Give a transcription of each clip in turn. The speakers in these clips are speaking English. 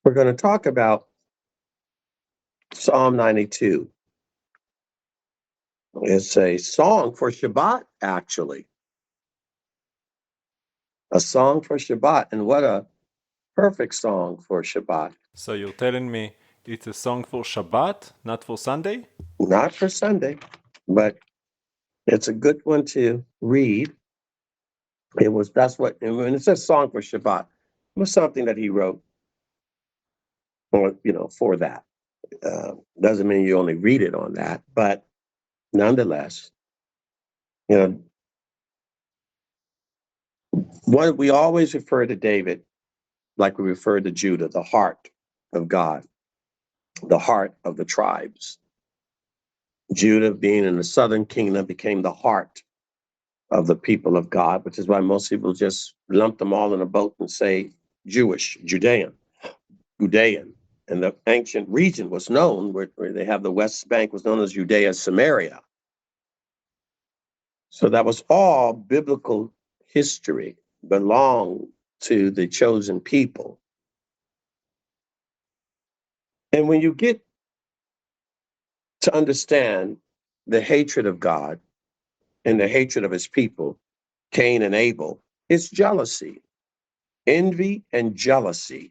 We're going to talk about Psalm 92. It's a song for Shabbat, actually. A song for Shabbat. And what a perfect song for Shabbat. So you're telling me it's a song for Shabbat, not for Sunday? Not for Sunday, but it's a good one to read. And when it says song for Shabbat, it was something that he wrote for that. Doesn't mean you only read it on that, but nonetheless, you know, we always refer to David like we refer to Judah, the heart of God, the heart of the tribes. Judah, being in the southern kingdom, became the heart of the people of God, which is why most people just lump them all in a boat and say Judean. And the ancient region was known, where they have the West Bank, was known as Judea Samaria. So that was all biblical history, belonged to the chosen people. And when you get to understand the hatred of God and the hatred of his people, Cain and Abel, it's jealousy, envy and jealousy.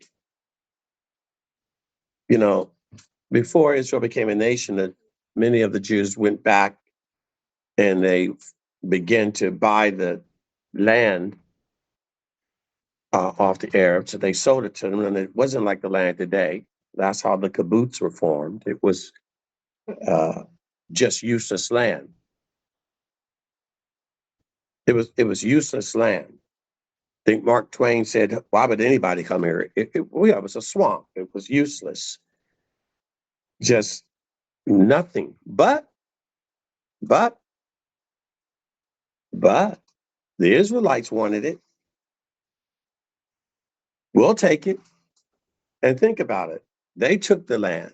Before Israel became a nation, that many of the Jews went back and they began to buy the land off the Arabs. So they sold it to them, and it wasn't like the land today. That's how the kibbutz were formed. It was just useless land. It was useless land. I think Mark Twain said, "Why would anybody come here?" It was a swamp. It was useless, just nothing. But the Israelites wanted it. We'll take it. And think about it. They took the land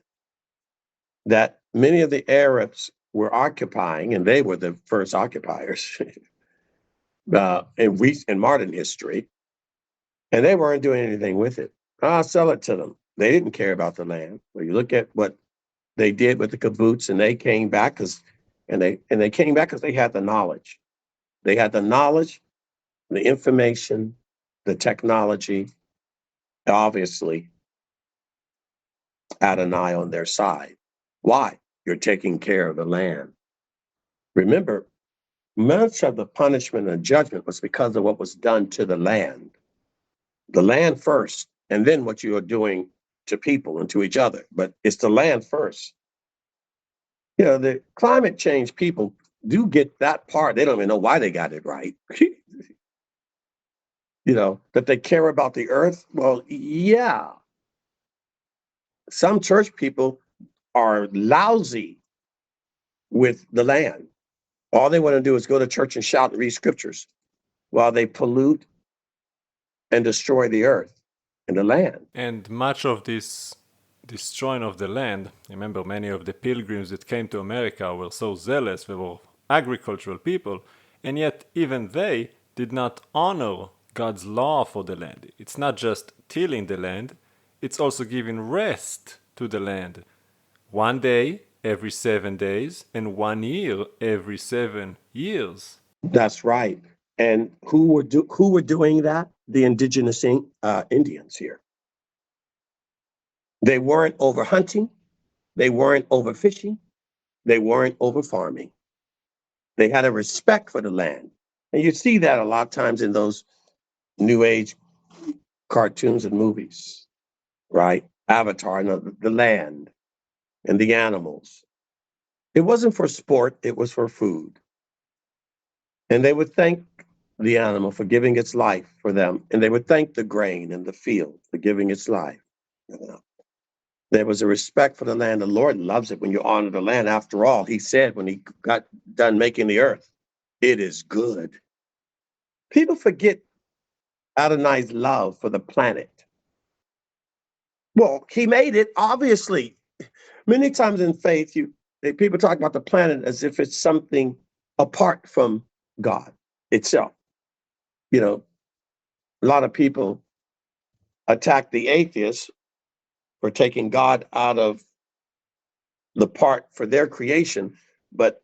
that many of the Arabs were occupying, and they were the first occupiers in modern history, and they weren't doing anything with it. I'll sell it to them. They didn't care about the land. When you look at what they did with the kibbutz, and they came back because they had the knowledge. They had the knowledge, the information, the technology, obviously, Adonai on their side. Why? You're taking care of the land. Remember, much of the punishment and judgment was because of what was done to the land. The land first, and then what you are doing to people and to each other. But it's the land first. The climate change people do get that part. They don't even know why they got it right. That they care about the earth. Well, yeah. Some church people are lousy with the land. All they want to do is go to church and shout and read scriptures while they pollute and destroy the earth and the land. And much of this destroying of the land, remember many of the pilgrims that came to America were so zealous, they were agricultural people, and yet even they did not honor God's law for the land. It's not just tilling the land, it's also giving rest to the land. 1 day every 7 days and 1 year every 7 years. That's right. And who were doing that? The indigenous Indians here. They weren't over hunting. They weren't overfishing. They weren't over farming. They had a respect for the land. And you see that a lot of times in those New Age cartoons and movies, right? Avatar, the land and the animals. It wasn't for sport, it was for food. And they would thank the animal for giving its life for them. And they would thank the grain and the field for giving its life. There was a respect for the land. The Lord loves it when you honor the land. After all, he said when he got done making the earth, it is good. People forget Adonai's love for the planet. Well, he made it, obviously. Many times in faith, people talk about the planet as if it's something apart from God itself. A lot of people attack the atheists for taking God out of the part for their creation, but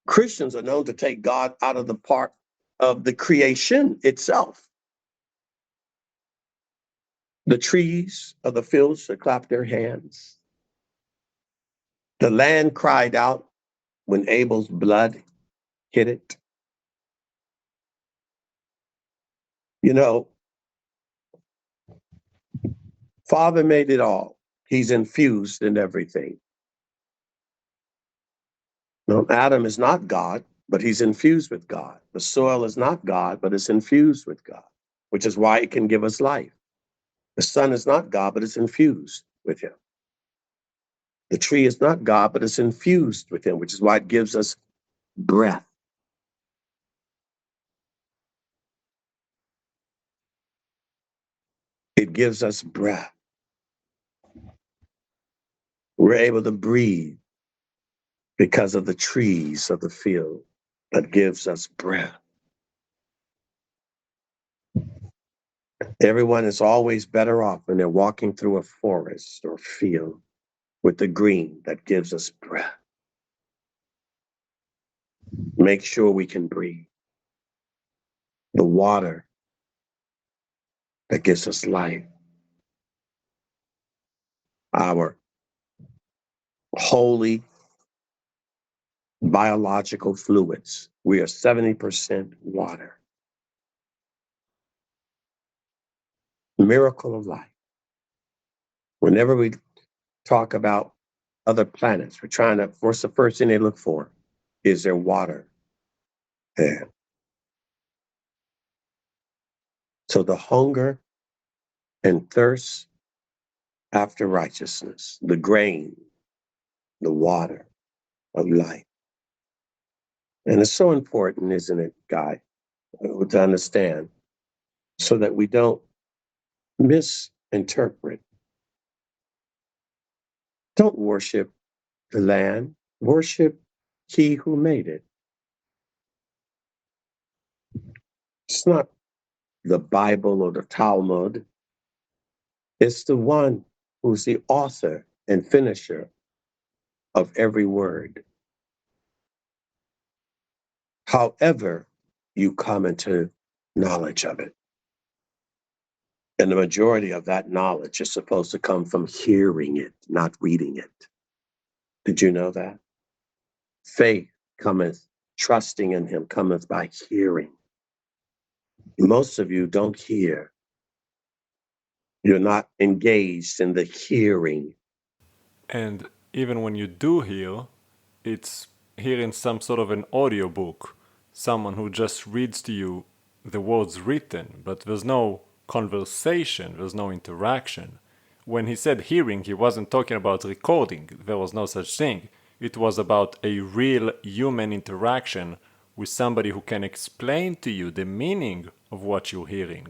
Christians are known to take God out of the part of the creation itself. The trees of the fields should clap their hands. The land cried out when Abel's blood hit it. You know, Father made it all. He's infused in everything. No, Adam is not God, but he's infused with God. The soil is not God, but it's infused with God, which is why it can give us life. The sun is not God, but it's infused with him. The tree is not God, but it's infused with him, which is why it gives us breath. It gives us breath. We're able to breathe because of the trees of the field that gives us breath. Everyone is always better off when they're walking through a forest or field with the green that gives us breath. Make sure we can breathe. The water that gives us life. Our holy biological fluids. We are 70% water. Miracle of life. Whenever we talk about other planets, we're trying to, what's the first thing they look for? Is there water there? So the hunger and thirst after righteousness, the grain, the water of life. And it's so important, isn't it, Guy, to understand so that we don't misinterpret. Don't worship the land, worship he who made it. It's not the Bible or the Talmud. It's the one who's the author and finisher of every word. However, you come into knowledge of it. And the majority of that knowledge is supposed to come from hearing it, not reading it. Did you know that? Faith cometh, trusting in him cometh by hearing. Most of you don't hear. You're not engaged in the hearing. And even when you do hear, it's hearing some sort of an audiobook, someone who just reads to you the words written, but there's no conversation, there's no interaction. When he said hearing, he wasn't talking about recording, there was no such thing. It was about a real human interaction with somebody who can explain to you the meaning of what you're hearing.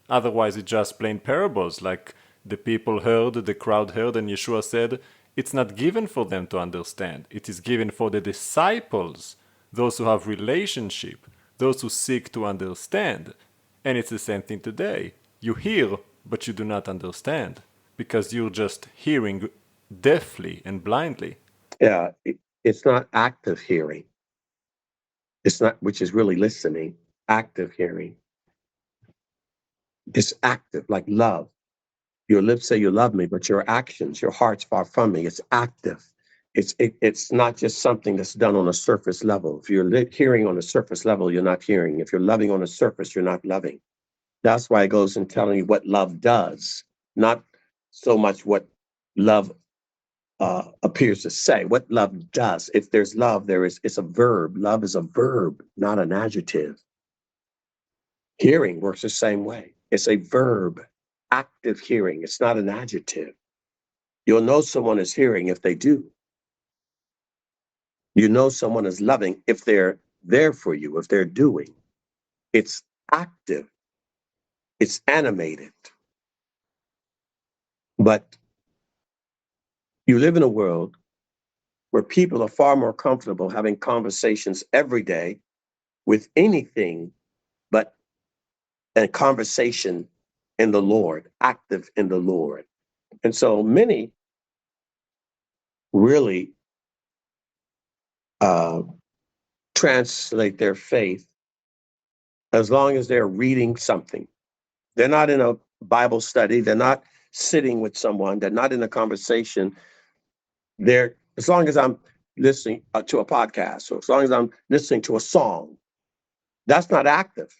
Otherwise, it's just plain parables, like the people heard, the crowd heard, and Yeshua said, it's not given for them to understand. It is given for the disciples, those who have relationship, those who seek to understand. And it's the same thing today. You hear, but you do not understand, because you're just hearing deafly and blindly. Yeah, it's not active hearing. It's not, which is really listening, active hearing. It's active, like love. Your lips say you love me, but your actions, your heart's far from me. It's active. It's not just something that's done on a surface level. If you're hearing on a surface level, you're not hearing. If you're loving on a surface, you're not loving. That's why it goes in telling you what love does, not so much what love appears to say. What love does. If there's love, it's a verb. Love is a verb, not an adjective. Hearing works the same way. It's a verb, active hearing. It's not an adjective. You'll know someone is hearing if they do. You know someone is loving if they're there for you, if they're doing. It's active. It's animated. But you live in a world where people are far more comfortable having conversations every day with anything but a conversation in the Lord, active in the Lord. And so many really translate their faith as long as they're reading something. They're not in a Bible study. They're not sitting with someone. They're not in a conversation. They're, as long as I'm listening to a podcast, or as long as I'm listening to a song, that's not active.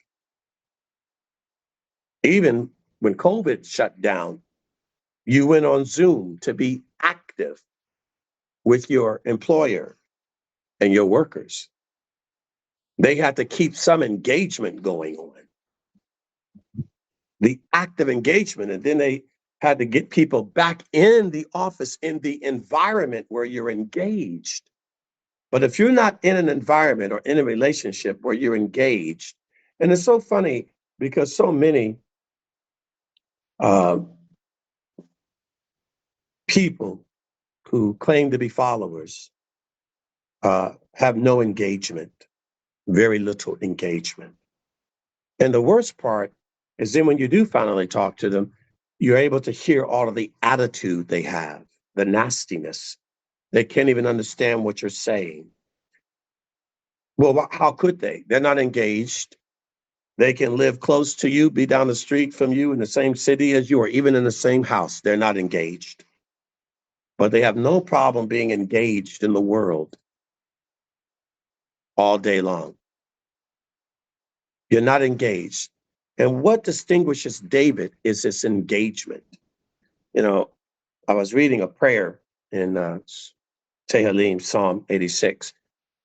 Even when COVID shut down, you went on Zoom to be active with your employer and your workers. They had to keep some engagement going on, the active engagement. And then they had to get people back in the office, in the environment where you're engaged. But if you're not in an environment or in a relationship where you're engaged, and it's so funny because so many people who claim to be followers have no engagement, very little engagement. And the worst part is then when you do finally talk to them, you're able to hear all of the attitude they have, the nastiness. They can't even understand what you're saying. Well, how could they? They're not engaged. They can live close to you, be down the street from you in the same city as you, or even in the same house. They're not engaged. But they have no problem being engaged in the world all day long. You're not engaged. And what distinguishes David is this engagement. You know, I was reading a prayer in Tehillim, Psalm 86,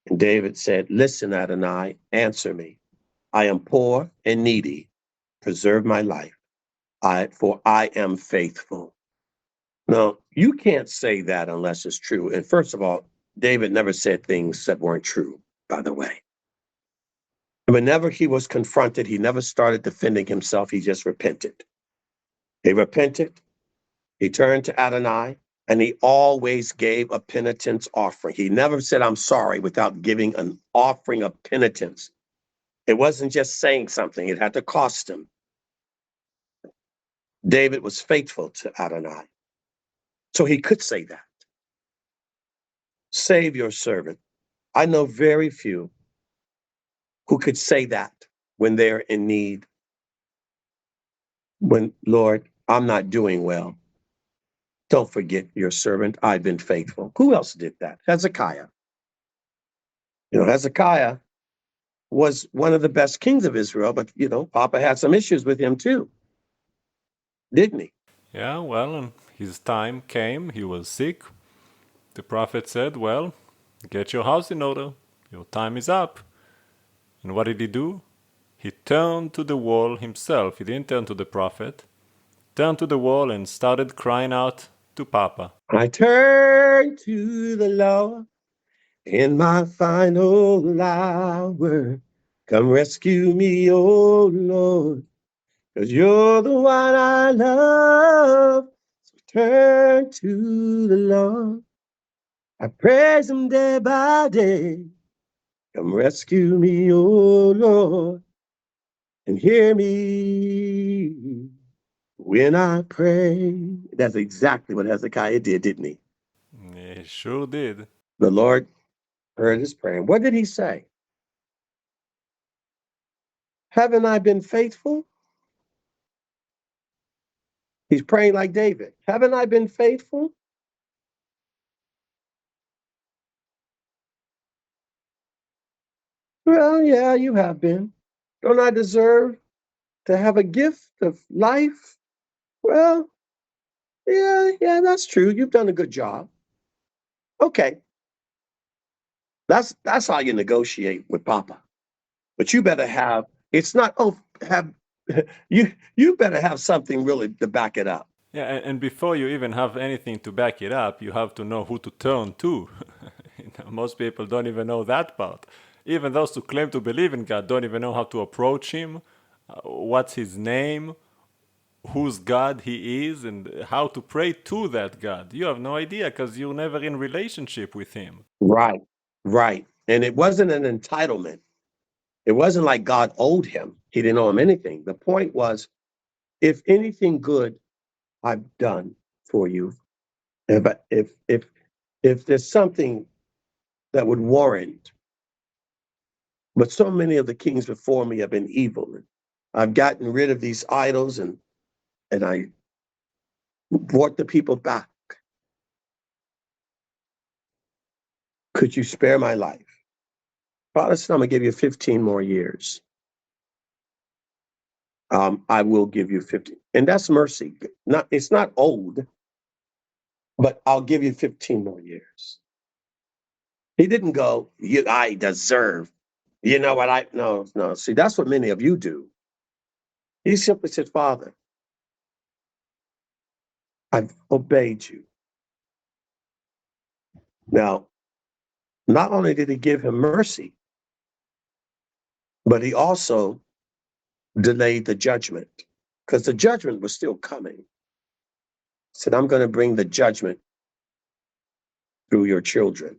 and David said, "Listen, Adonai, answer me. I am poor and needy. Preserve my life, for I am faithful." Now, you can't say that unless it's true. And first of all, David never said things that weren't true, by the way. And whenever he was confronted, he never started defending himself. He just repented. He repented. He turned to Adonai, and he always gave a penitence offering. He never said, "I'm sorry," without giving an offering of penitence. It wasn't just saying something. It had to cost him. David was faithful to Adonai. So he could say that. Save your servant. I know very few who could say that when they're in need. When, Lord, I'm not doing well. Don't forget your servant. I've been faithful. Who else did that? Hezekiah. You know, Hezekiah was one of the best kings of Israel, but, you know, Papa had some issues with him too, didn't he? Yeah, well, his time came, he was sick. The prophet said, "Well, get your house in order, your time is up." And what did he do? He turned to the wall himself. He didn't turn to the prophet. Turned to the wall and started crying out to Papa. I turn to the Lord in my final hour. Come rescue me, oh Lord, 'cause you're the one I love. So turn to the Lord. I praise him day by day. Come rescue me, oh Lord, and hear me when I pray. That's exactly what Hezekiah did, didn't he? He sure did. The Lord heard his prayer. What did he say? Haven't I been faithful? He's praying like David. Haven't I been faithful? Well, yeah, you have been. Don't I deserve to have a gift of life? Well, yeah, that's true. You've done a good job. Okay. That's how you negotiate with Papa. But you better have, it's not, have you better have something really to back it up. Yeah, and before you even have anything to back it up, you have to know who to turn to. Most people don't even know that part. Even those who claim to believe in God don't even know how to approach Him, what's His name, whose God He is, and how to pray to that God. You have no idea because you're never in relationship with Him. Right, right. And it wasn't an entitlement. It wasn't like God owed him. He didn't owe him anything. The point was, if anything good I've done for you. But if there's something that would warrant, but so many of the kings before me have been evil. And I've gotten rid of these idols and I brought the people back. Could you spare my life? Father said, I'm gonna give you 15 more years. I will give you 50. And that's mercy. It's not old, but I'll give you 15 more years. He didn't go, I deserve. You know what no. See, that's what many of you do. He simply said, Father, I've obeyed you. Now, not only did he give him mercy, but he also delayed the judgment because the judgment was still coming. He said, I'm going to bring the judgment through your children.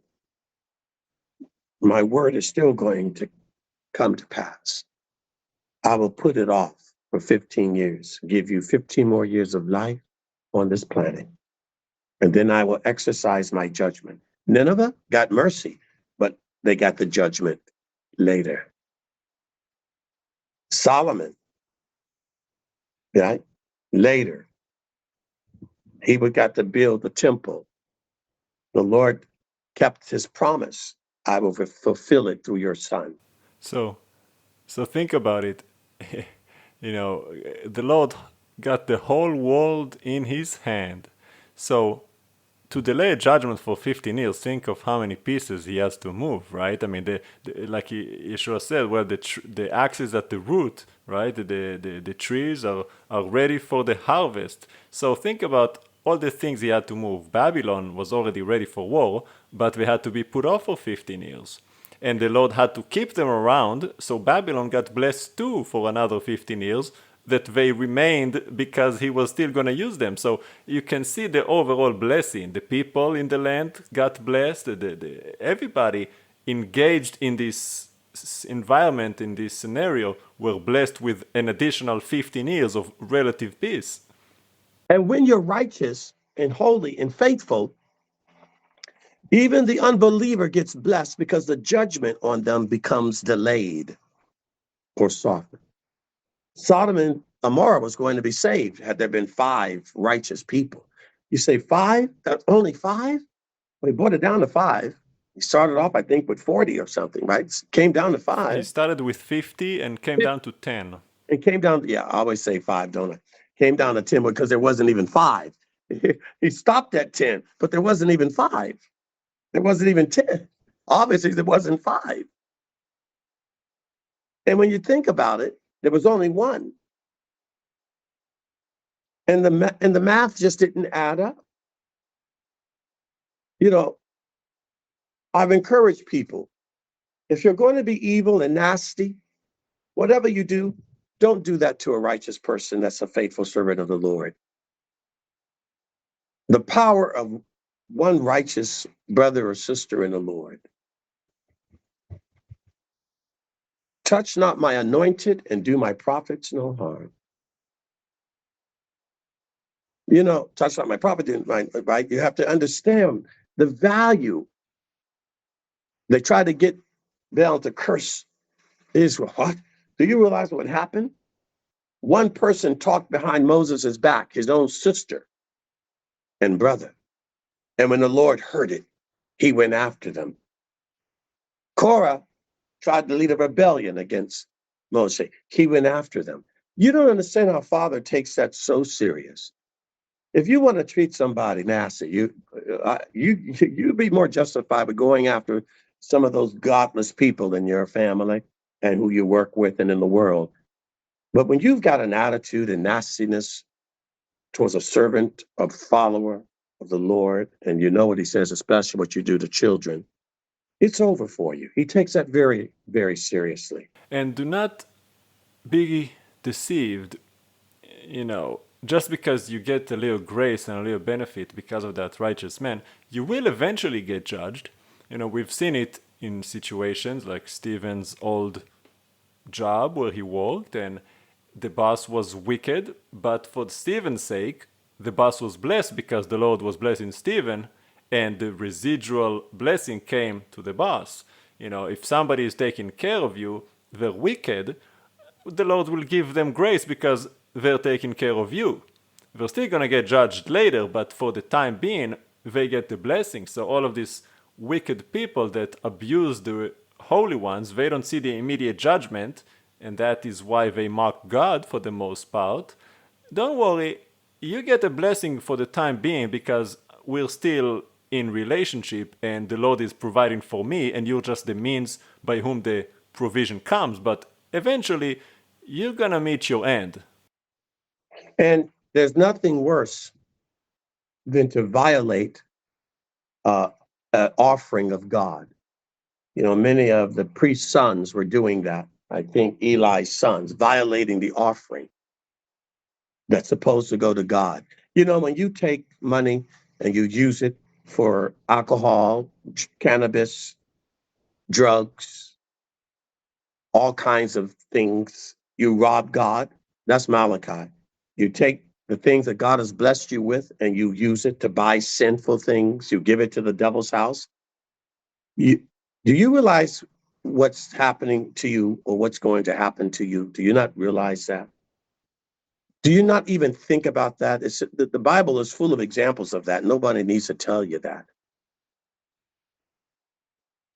My word is still going to come to pass. I will put it off for 15 years, give you 15 more years of life on this planet. And then I will exercise my judgment. Nineveh got mercy, but they got the judgment later. Solomon, right? Later, he got to build the temple. The Lord kept his promise. I will fulfill it through your son. So think about it. The Lord got the whole world in his hand. So to delay a judgment for 15 years, think of how many pieces he has to move, right? I mean, like Yeshua said, well, the axe is at the root, right? The trees are ready for the harvest. So think about all the things he had to move. Babylon was already ready for war, but they had to be put off for 15 years. And the Lord had to keep them around, so Babylon got blessed too for another 15 years, that they remained because he was still going to use them. So you can see the overall blessing. The people in the land got blessed. Everybody engaged in this environment, in this scenario, were blessed with an additional 15 years of relative peace. And when you're righteous and holy and faithful, even the unbeliever gets blessed because the judgment on them becomes delayed or softened. Sodom and Gomorrah was going to be saved had there been 5 righteous people. You say 5? That's only 5? Well, he brought it down to 5. He started off, I think, with 40 or something, right? Came down to 5. He started with 50 and came down to 10. It came down to, I always say 5, don't I? Came down to 10 because there wasn't even 5. He stopped at 10, but there wasn't even 5. There wasn't even 10. Obviously, there wasn't 5. And when you think about it, there was only 1. And the math just didn't add up. I've encouraged people, if you're going to be evil and nasty, whatever you do, don't do that to a righteous person that's a faithful servant of the Lord. The power of one righteous brother or sister in the Lord. Touch not my anointed and do my prophets no harm. Touch not my prophet, right? You have to understand the value. They tried to get Baal to curse Israel. What? Do you realize what happened? One person talked behind Moses' back, his own sister and brother. And when the Lord heard it, he went after them. Korah tried to lead a rebellion against Moses. He went after them. You don't understand how Father takes that so serious. If you want to treat somebody nasty, you'd be more justified with going after some of those godless people in your family and who you work with and in the world. But when you've got an attitude and nastiness towards a servant, a follower of the Lord, and you know what he says, especially what you do to children, it's over for you. He takes that very, very seriously. And do not be deceived, just because you get a little grace and a little benefit because of that righteous man, you will eventually get judged. We've seen it in situations like Stephen's old job where he worked and the boss was wicked, but for Stephen's sake, the boss was blessed because the Lord was blessing Stephen, and the residual blessing came to the boss. If somebody is taking care of you, they're wicked, the Lord will give them grace because they're taking care of you. They're still going to get judged later, but for the time being, they get the blessing. So all of these wicked people that abuse the holy ones, they don't see the immediate judgment, and that is why they mock God for the most part. Don't worry, you get a blessing for the time being because we're still in relationship and the Lord is providing for me and you're just the means by whom the provision comes. But eventually, you're gonna meet your end. And there's nothing worse than to violate an offering of God. Many of the priest's sons were doing that. I think Eli's sons, violating the offering that's supposed to go to God. When you take money and you use it for alcohol, cannabis, drugs, all kinds of things, you rob God. That's Malachi. You take the things that God has blessed you with and you use it to buy sinful things. You give it to the devil's house. Do you realize what's happening to you or what's going to happen to you? Do you not realize that? Do you not even think about that? The Bible is full of examples of that. Nobody needs to tell you that.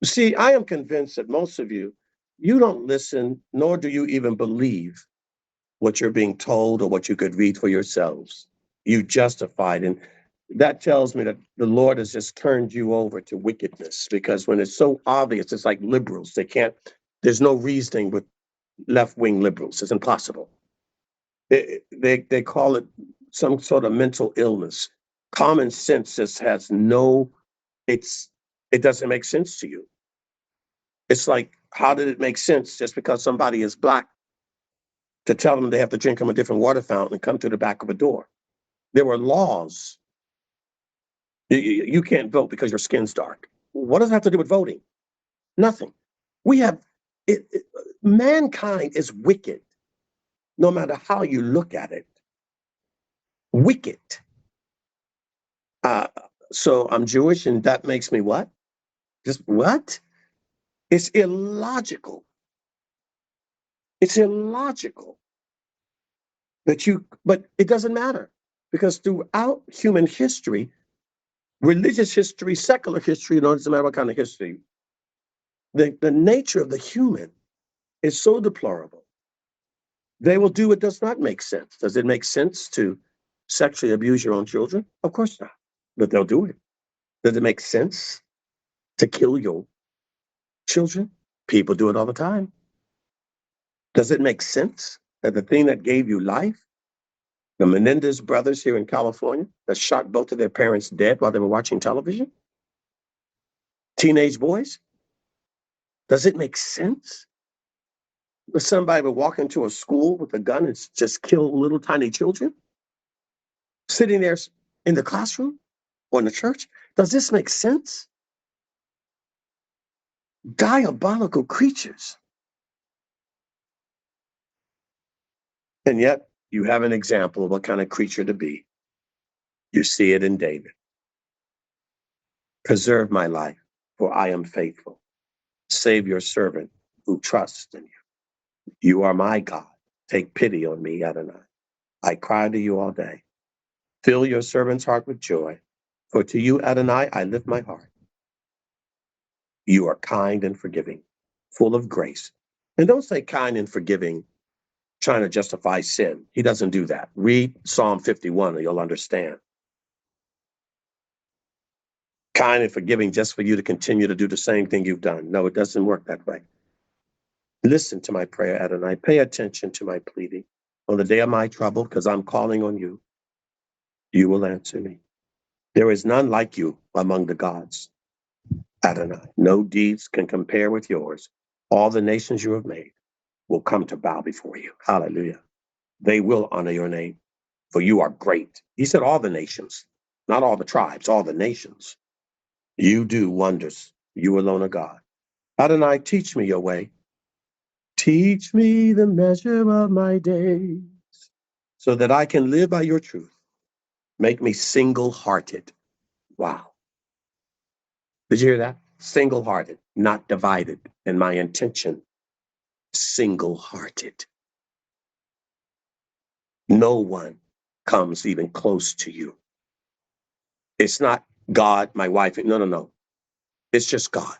See, I am convinced that most of you, you don't listen, nor do you even believe what you're being told or what you could read for yourselves. You justify it. And that tells me that the Lord has just turned you over to wickedness, because when it's so obvious, it's like liberals. There's no reasoning with left-wing liberals. It's impossible. They call it some sort of mental illness. Common sense just has it doesn't make sense to you. It's like, how did it make sense just because somebody is black to tell them they have to drink from a different water fountain and come to the back of a door? There were laws. You can't vote because your skin's dark. What does that have to do with voting? Nothing. Mankind is wicked, no matter how you look at it. Wicked. So I'm Jewish, and that makes me what? Just what? It's illogical. It's illogical but it doesn't matter, because throughout human history, religious history, secular history, it doesn't matter what kind of history, the nature of the human is so deplorable. They will do what does not make sense. Does it make sense to sexually abuse your own children? Of course not, but they'll do it. Does it make sense to kill your children? People do it all the time. Does it make sense that the thing that gave you life, the Menendez brothers here in California that shot both of their parents dead while they were watching television? Teenage boys? Does it make sense that somebody would walk into a school with a gun and just kill little tiny children sitting there in the classroom or in the church? Does this make sense? Diabolical creatures. And yet you have an example of what kind of creature to be. You see it in David. Preserve my life, for I am faithful. Save your servant who trusts in you. You are my God. Take pity on me, Adonai. I cry to you all day. Fill your servant's heart with joy, for to you, Adonai, I lift my heart. You are kind and forgiving, full of grace. And don't say kind and forgiving, trying to justify sin. He doesn't do that. Read Psalm 51 and you'll understand. Kind and forgiving just for you to continue to do the same thing you've done. No, it doesn't work that way. Listen to my prayer, Adonai. Pay attention to my pleading. On the day of my trouble, because I'm calling on you, you will answer me. There is none like you among the gods, Adonai. No deeds can compare with yours. All the nations you have made will come to bow before you. Hallelujah. They will honor your name, for you are great. He said all the nations, not all the tribes, all the nations. You do wonders. You alone are God. Adonai, teach me your way. Teach me the measure of my days, so that I can live by your truth. Make me single-hearted. Wow. Did you hear that? Single-hearted, not divided. And my intention, single-hearted. No one comes even close to you. It's not God, my wife. No. It's just God.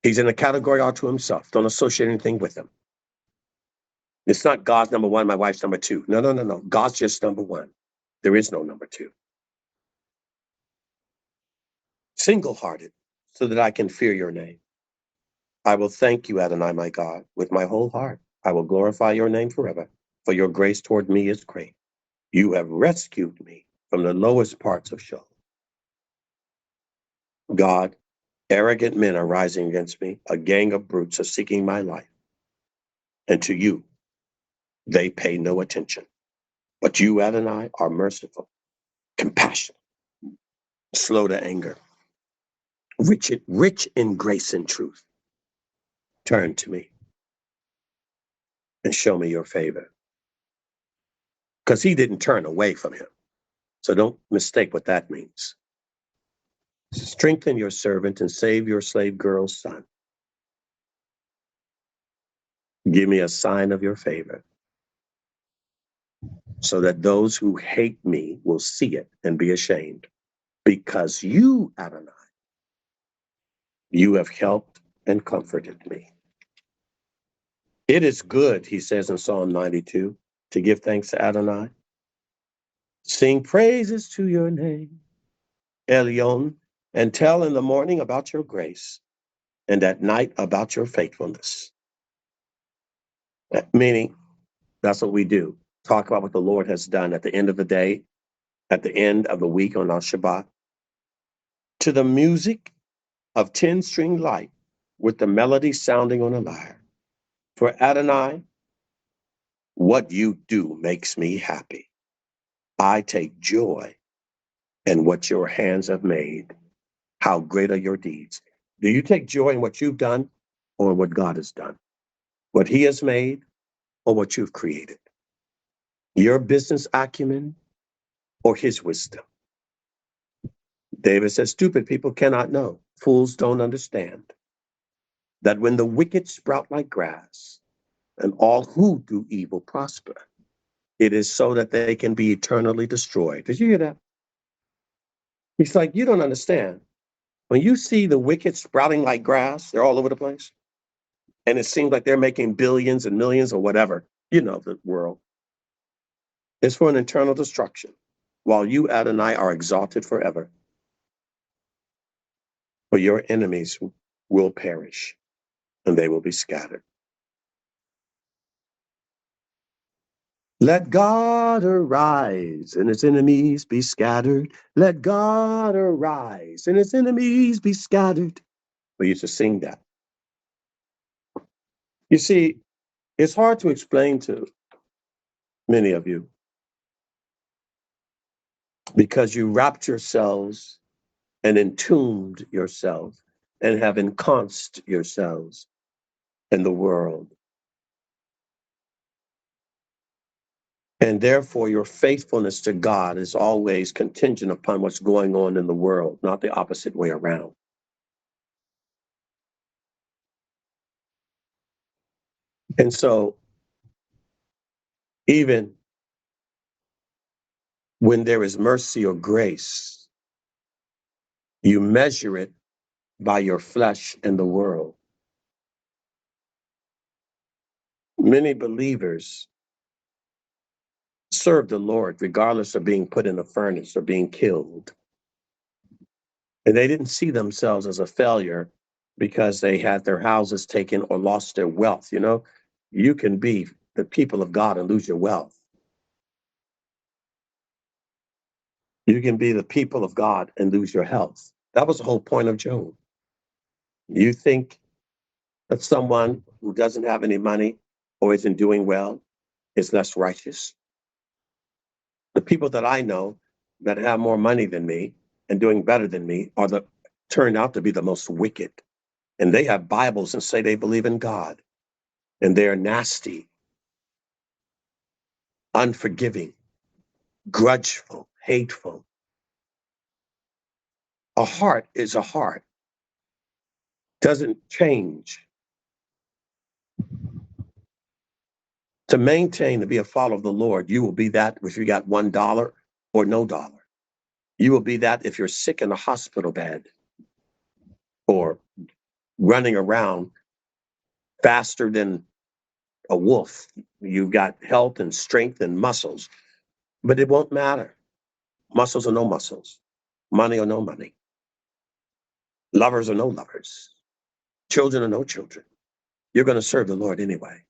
He's in a category all to himself. Don't associate anything with him. It's not God's number one, my wife's number two. No. God's just number one. There is no number two. Single-hearted, so that I can fear your name. I will thank you, Adonai, my God, with my whole heart. I will glorify your name forever, for your grace toward me is great. You have rescued me from the lowest parts of Sheol. God, arrogant men are rising against me. A gang of brutes are seeking my life. And to you, they pay no attention. But you, Adonai, are merciful, compassionate, slow to anger, rich in grace and truth. Turn to me and show me your favor. Because he didn't turn away from him. So don't mistake what that means. Strengthen your servant and save your slave girl's son. Give me a sign of your favor, so that those who hate me will see it and be ashamed. Because you, Adonai, you have helped and comforted me. It is good, he says in Psalm 92, to give thanks to Adonai. Sing praises to your name, Elyon, and tell in the morning about your grace, and at night about your faithfulness. Meaning, that's what we do. Talk about what the Lord has done at the end of the day, at the end of the week on our Shabbat. To the music of 10-string light, with the melody sounding on a lyre. For Adonai, what you do makes me happy. I take joy in what your hands have made. How great are your deeds. Do you take joy in what you've done or what God has done? What he has made or what you've created? Your business acumen or his wisdom? David says, stupid people cannot know. Fools don't understand that when the wicked sprout like grass and all who do evil prosper, it is so that they can be eternally destroyed. Did you hear that? He's like, you don't understand. When you see the wicked sprouting like grass, they're all over the place. And it seems like they're making billions and millions or whatever, you know, the world. It's for an eternal destruction, while you, Adonai, are exalted forever. For your enemies will perish, and they will be scattered. Let God arise, and his enemies be scattered. Let God arise, and his enemies be scattered. We used to sing that. You see, it's hard to explain to many of you because you wrapped yourselves and entombed yourself and have ensconced yourselves in the world. And therefore, your faithfulness to God is always contingent upon what's going on in the world, not the opposite way around. And so, even when there is mercy or grace, you measure it by your flesh and the world. Many believers serve the Lord regardless of being put in a furnace or being killed. And they didn't see themselves as a failure because they had their houses taken or lost their wealth. You know, you can be the people of God and lose your wealth. You can be the people of God and lose your health. That was the whole point of Job. You think that someone who doesn't have any money or isn't doing well is less righteous? The people that I know that have more money than me and doing better than me turned out to be the most wicked. And they have Bibles and say they believe in God. And they're nasty, unforgiving, grudgeful, hateful. A heart is a heart, doesn't change. To maintain, to be a follower of the Lord, you will be that if you got $1 or no dollar. You will be that if you're sick in a hospital bed or running around faster than a wolf. You've got health and strength and muscles, but it won't matter. Muscles or no muscles, money or no money, lovers or no lovers, children or no children. You're going to serve the Lord anyway.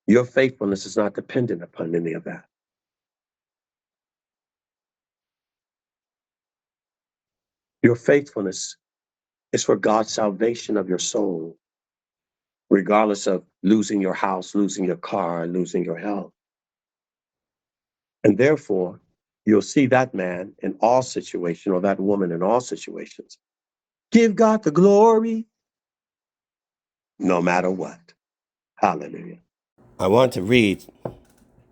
Your faithfulness is not dependent upon any of that. Your faithfulness is for God's salvation of your soul, regardless of losing your house, losing your car, losing your health. And therefore, you'll see that man in all situations, or that woman in all situations. Give God the glory, no matter what. Hallelujah. I want to read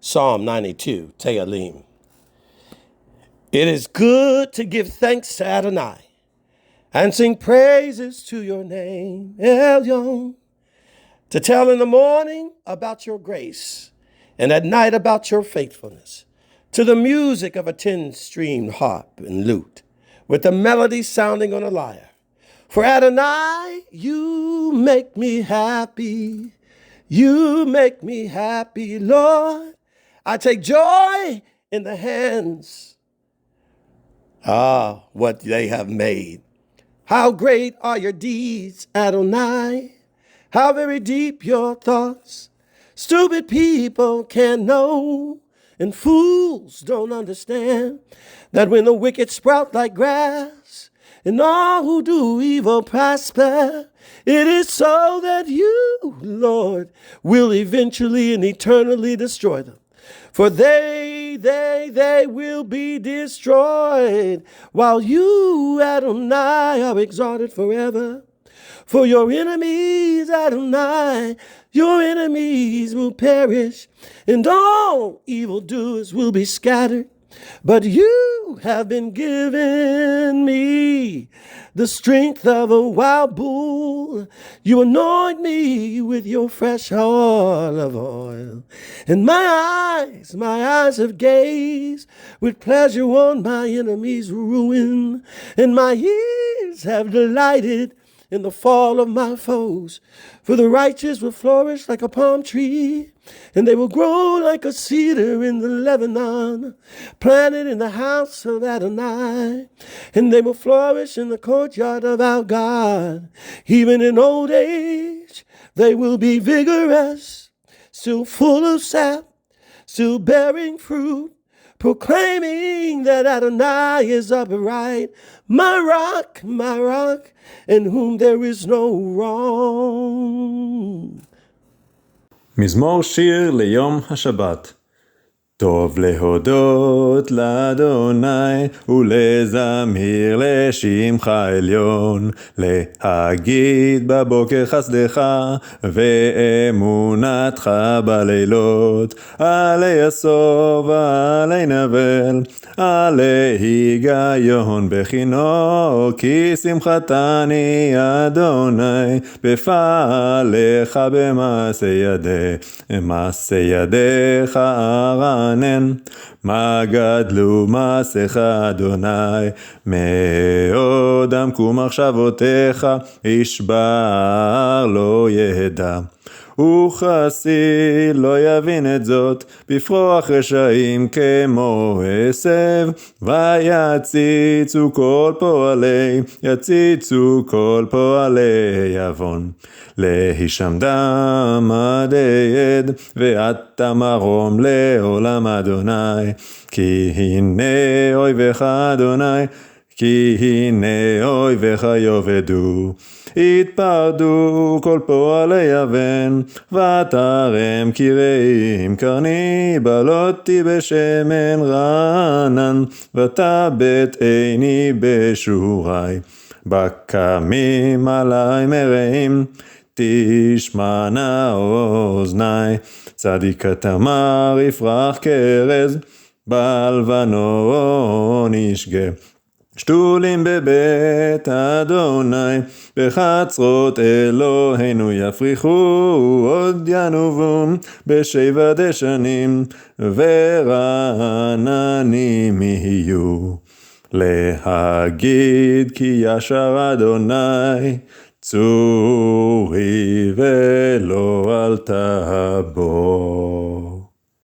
Psalm 92, Tehillim. It is good to give thanks to Adonai and sing praises to your name, Elyon, to tell in the morning about your grace and at night about your faithfulness, to the music of a 10-stringed harp and lute, with the melody sounding on a lyre. For Adonai, you make me happy. You make me happy, Lord. I take joy in the hands. What they have made. How great are your deeds, Adonai. How very deep your thoughts. Stupid people can't know, and fools don't understand that when the wicked sprout like grass, and all who do evil prosper, it is so that you, Lord, will eventually and eternally destroy them. For they will be destroyed, while you, Adonai, are exalted forever. For your enemies, Adonai, your enemies will perish, and all evildoers will be scattered. But you have been given me the strength of a wild bull. You anoint me with your fresh olive oil. And my eyes have gazed with pleasure on my enemies' ruin. And my ears have delighted in the fall of my foes. For the righteous will flourish like a palm tree, and they will grow like a cedar in the Lebanon, planted in the house of Adonai, and they will flourish in the courtyard of our God. Even in old age, they will be vigorous, still full of sap, still bearing fruit, proclaiming that Adonai is upright, my rock, in whom there is no wrong. מזמור שיר ליום השבת. טוב להודות לאדוני ולזמיר לשמך עליון, להגיד בבוקר חסדך ואמונתך בלילות, עלי יסוב עלי נבל, עלי היגיון בחינו, כי שמחתני אדוני בפעליך במעשה ידיך ארנן. מה גדלו מעשיך אדוני, מאוד עמקו מחשבותיך, איש בר לא ידע. וכסיל לא יבין את זאת, בפרוח רשעים כמו עשב, ויציצו כל פועלי יבון. להישם דם עדי עד, ואתה מרום לעולם אדוני, כי הנה אויביך אדוני, כי הנה אויביך יאבדו. התפרדו כל פועלי אבן, ותרם קיראים קרני, בלותי בשמן רענן, ותבט עיני בשורי. בקמים עלי מרעים, תשמענה אוזני, צדיק תמר יפרח כארז, בלבנון ישגה. שתולים בבית אדוני, בחצרות אלוהינו יפריחו, עוד ינובום בשבע דשנים, ורעננים יהיו. להגיד כי ישר אדוני, צורי ולא אל תבוא.